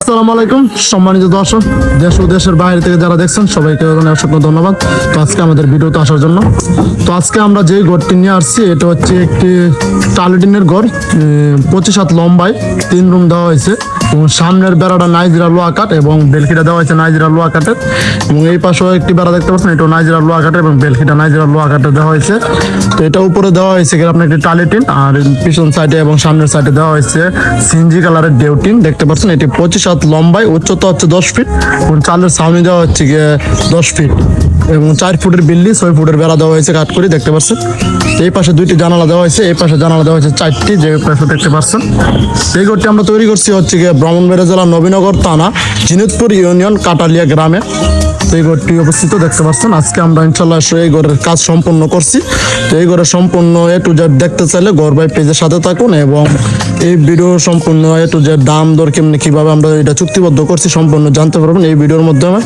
আসসালামু আলাইকুম সম্মানিত দর্শক, দেশ ও দেশের বাইরে থেকে যারা দেখছেন সবাইকে অসংখ্য ধন্যবাদ। তো আজকে আমাদের ভিডিওতে আসার জন্য। তো আজকে আমরা যে ঘরটি নিয়ে আসছি এটা হচ্ছে একটি টালিটিনের ঘর, 25 হাত লম্বায় 3 রুম দেওয়া হয়েছে এবং সামনের বেড়াটা নাইজেরিয়া লোহা কাঠ এবং বেলকিটা দেওয়া হয়েছে নাইজেরিয়া লোহা কাঠের এবং এই পাশেও একটি বেড়া দেখতে পাচ্ছেন, এটাও নাইজেরিয়া লোহা কাঠের এবং বেলকিটা নাইজেরিয়া লোহা কাঠের দেওয়া হয়েছে। তো এটা উপরে দেওয়া হয়েছে আপনার একটি টালিটিন, আর পিছন সাইডে এবং সামনের সাইডে দেওয়া হয়েছে সিনজি কালারের ডেউটিন দেখতে পাচ্ছেন। এটি 25 হাত লম্বায়, উচ্চতা হচ্ছে 10 ফিট এবং চালের ছাউনি দেওয়া হচ্ছে 10 ফিট এবং 4 ফুটের বিল্লি, 6 ফুটের বেড়া দেওয়া হয়েছে কাঠ করে দেখতে পাচ্ছেন। এই পাশে 2টি জানালা দেওয়া হয়েছে, এই পাশে জানালা দেওয়া হয়েছে 4টি, যে পাশে দেখতে পাচ্ছেন। এই ঘরটি আমরা তৈরি করছি হচ্ছে ব্রাহ্মণবাড়িয়া জেলা নবীনগর থানা জিনিতপুর ইউনিয়ন কাটালিয়া গ্রামে এই ঘরটি অবস্থিত দেখতে পাচ্ছেন। আজকে আমরা ইনশাল্লাহ এই ঘরের কাজ সম্পূর্ণ করছি। তো এই ঘরের সম্পূর্ণ A to Z দেখতে চাইলে ঘর বাই পেজের সাথে থাকুন এবং এই ভিডিও সম্পূর্ণ A to Z দাম দর কেমনি কিভাবে আমরা এটা চুক্তিবদ্ধ করছি সম্পূর্ণ জানতে পারবেন এই ভিডিওর মাধ্যমে।